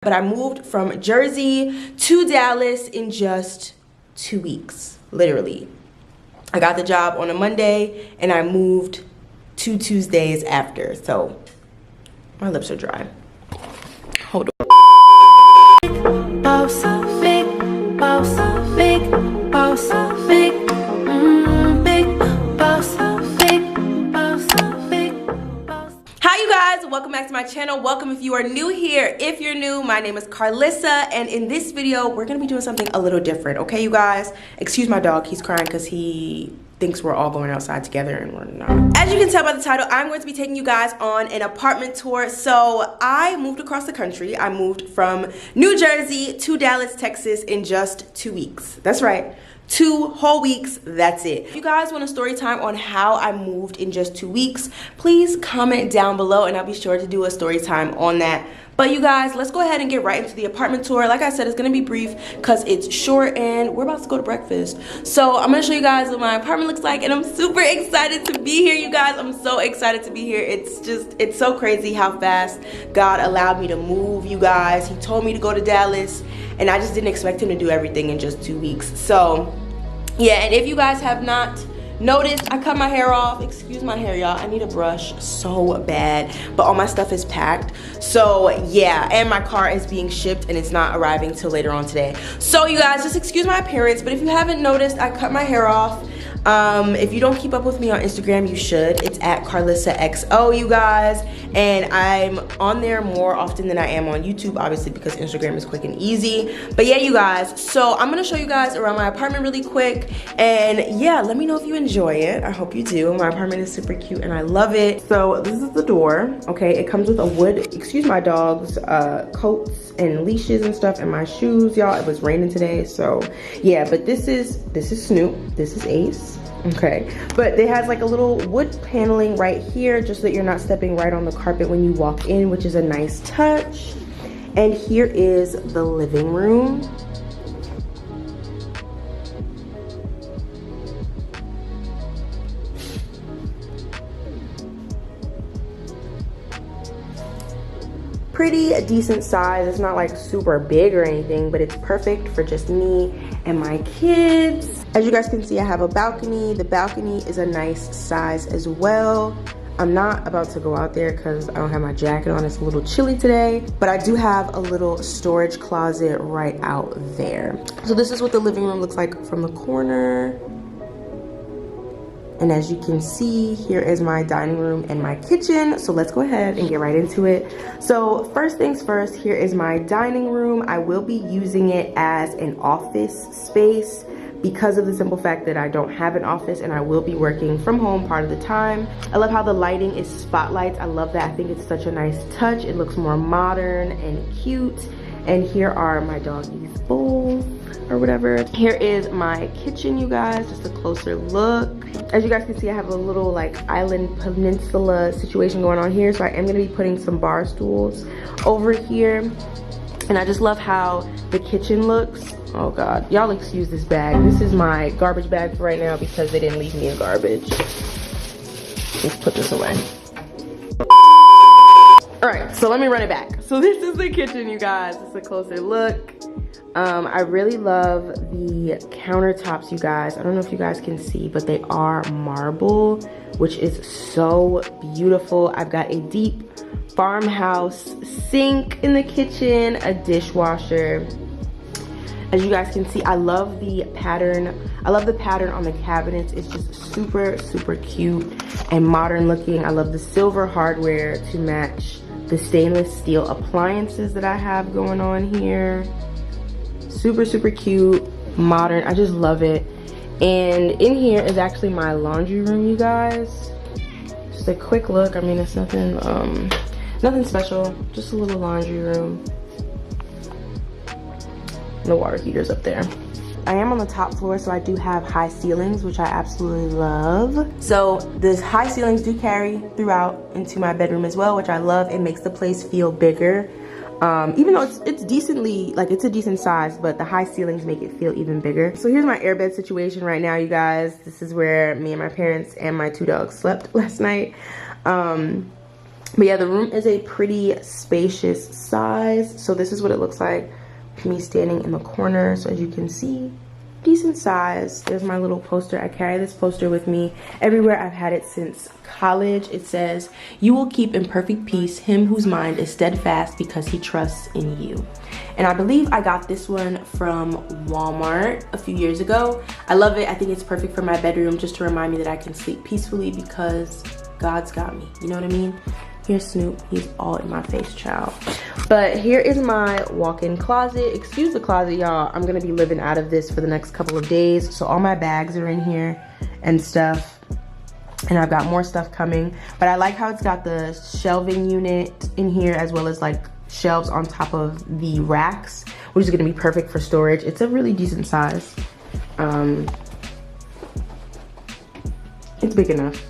But I moved from Jersey to Dallas in just 2 weeks, literally. I got the job on a Monday and I moved 2 Tuesdays after. So my lips are dry. Hold on. Hi you guys, welcome back to my channel. Welcome if you are new here. If you're new, my name is Karlisa, and in this video we're gonna be doing something a little different, okay you guys? Excuse my dog, he's crying because he thinks we're all going outside together and we're not. As you can tell by the title, I'm going to be taking you guys on an apartment tour. So I moved across the country. I moved from New Jersey to Dallas, Texas in just 2 weeks. That's right. 2 whole weeks, that's it. If you guys want a story time on how I moved in just 2 weeks, please comment down below and I'll be sure to do a story time on that. But you guys, let's go ahead and get right into the apartment tour. Like I said, it's gonna be brief because it's short and we're about to go to breakfast. So I'm gonna show you guys what my apartment looks like, and I'm super excited to be here, you guys. I'm so excited to be here. It's so crazy how fast God allowed me to move, you guys. He told me to go to Dallas and I just didn't expect him to do everything in just 2 weeks. So yeah, and if you guys have not noticed, I cut my hair off. Excuse my hair, y'all. I need a brush so bad, but all my stuff is packed. So yeah, and my car is being shipped and it's not arriving till later on today. So you guys, just excuse my appearance, but if you haven't noticed, I cut my hair off. If you don't keep up with me on Instagram, you should. It's at KarlisaXO, you guys, and I'm on there more often than I am on YouTube, obviously because Instagram is quick and easy. But yeah, you guys, so I'm gonna show you guys around my apartment really quick, and yeah, let me know if you enjoy it. I hope you do. My apartment is super cute and I love it. So this is the door. Okay, it comes with a wood, excuse my dog's coats and leashes and stuff, and my shoes, y'all. It was raining today, so yeah. But this is Snoop, this is Ace. Okay, but it has like a little wood paneling right here just so that you're not stepping right on the carpet when you walk in, which is a nice touch. And here is the living room. Pretty decent size. It's not like super big or anything, but it's perfect for just me and my kids. As you guys can see, I have a balcony. The balcony is a nice size as well. I'm not about to go out there because I don't have my jacket on. It's a little chilly today, but I do have a little storage closet right out there. So this is what the living room looks like from the corner. And as you can see, here is my dining room and my kitchen. So let's go ahead and get right into it. So first things first, here is my dining room. I will be using it as an office space because of the simple fact that I don't have an office and I will be working from home part of the time. I love how the lighting is spotlights. I love that. I think it's such a nice touch. It looks more modern and cute. And here are my doggy's bowls or whatever. Here is my kitchen, you guys, just a closer look. As you guys can see, I have a little like island peninsula situation going on here. So I am gonna be putting some bar stools over here. And I just love how the kitchen looks. Oh God, y'all excuse this bag. This is my garbage bag for right now because they didn't leave me in garbage. Let's put this away. All right, so let me run it back. So this is the kitchen, you guys. It's a closer look. I really love the countertops, you guys. I don't know if you guys can see, but they are marble, which is so beautiful. I've got a deep farmhouse sink in the kitchen, a dishwasher. As you guys can see, I love the pattern. I love the pattern on the cabinets. It's just super, super cute and modern looking. I love the silver hardware to match the stainless steel appliances that I have going on here. Super, super cute, modern. I just love it. And in here is actually my laundry room, you guys. Just a quick look. I mean, it's nothing, nothing special. Just a little laundry room. The water heater's up there. I am on the top floor, so I do have high ceilings, which I absolutely love. So the high ceilings do carry throughout into my bedroom as well, which I love. It makes the place feel bigger. Even though it's decently, like it's a decent size, but the high ceilings make it feel even bigger. So here's my airbed situation right now, you guys. This is where me and my parents and my 2 dogs slept last night. But yeah, the room is a pretty spacious size. So this is what it looks like, me standing in the corner. So as you can see, decent size. There's my little poster. I carry this poster with me everywhere. I've had it since college. It says, "You will keep in perfect peace him whose mind is steadfast because he trusts in you." And I believe I got this one from Walmart a few years ago. I love it. I think it's perfect for my bedroom, just to remind me that I can sleep peacefully because God's got me. You know what I mean? Here's Snoop. He's all in my face, child. But here is my walk-in closet. Excuse the closet, y'all. I'm gonna be living out of this for the next couple of days. So all my bags are in here and stuff. And I've got more stuff coming. But I like how it's got the shelving unit in here, as well as like shelves on top of the racks, which is gonna be perfect for storage. It's a really decent size. It's big enough.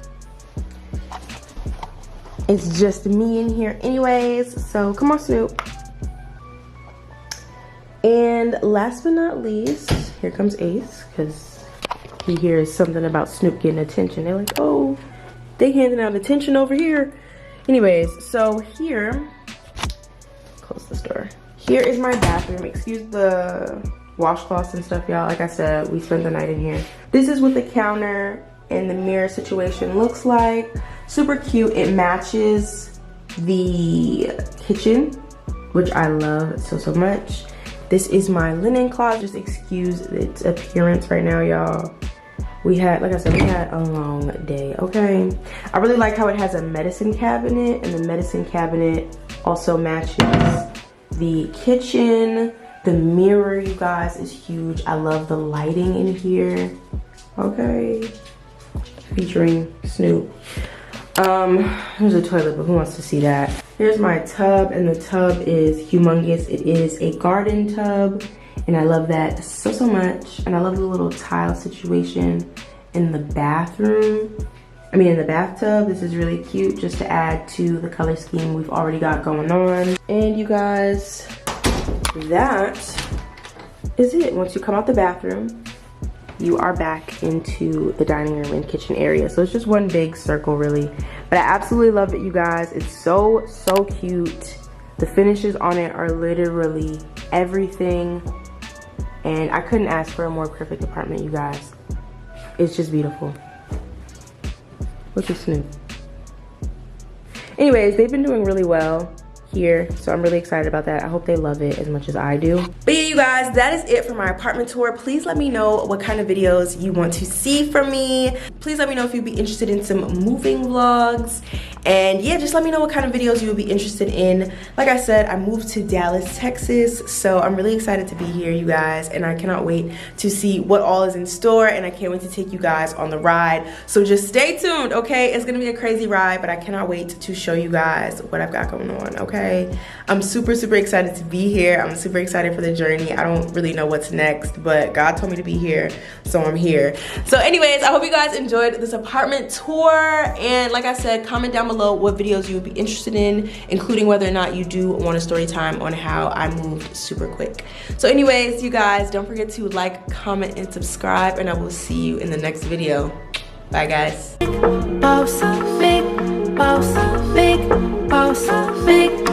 It's just me in here anyways, so come on, Snoop. And last but not least, here comes Ace, because he hears something about Snoop getting attention. They're like, oh, they handing out attention over here. Anyways, so here, close this door. Here is my bathroom. Excuse the washcloths and stuff, y'all. Like I said, we spent the night in here. This is what the counter and the mirror situation looks like. Super cute. It matches the kitchen, which I love so much. This is my linen closet. Just excuse its appearance right now, y'all. We had, like I said, we had a long day, okay? I really like how it has a medicine cabinet, and the medicine cabinet also matches the kitchen. The mirror, you guys, is huge. I love the lighting in here, okay? Featuring Snoop. Here's a toilet, but who wants to see that? Here's my tub, and the tub is humongous. It is a garden tub, and I love that so much. And I love the little tile situation in the bathroom. I mean, in the bathtub. This is really cute, just to add to the color scheme we've already got going on. And you guys, that is it. Once you come out the bathroom, you are back into the dining room and kitchen area. So it's just one big circle, really. But I absolutely love it, you guys. It's so cute. The finishes on it are literally everything. And I couldn't ask for a more perfect apartment, you guys. It's just beautiful. Look at Snoop. Anyways, they've been doing really well here, so I'm really excited about that. I hope they love it as much as I do. But yeah, you guys, that is it for my apartment tour. Please let me know what kind of videos you want to see from me. Please let me know if you'd be interested in some moving vlogs. And yeah, just let me know what kind of videos you would be interested in. Like I said, I moved to Dallas, Texas, so I'm really excited to be here, you guys, and I cannot wait to see what all is in store, and I can't wait to take you guys on the ride. So just stay tuned, okay? It's gonna be a crazy ride, but I cannot wait to show you guys what I've got going on, okay? I'm super excited to be here. I'm super excited for the journey. I don't really know what's next, but God told me to be here, so I'm here. So anyways, I hope you guys enjoyed this apartment tour, and like I said, comment down below what videos you would be interested in, including whether or not you do want a story time on how I moved super quick. So anyways, you guys, don't forget to like, comment, and subscribe, and I will see you in the next video. Bye, guys. Boss, big, boss, big, boss, big.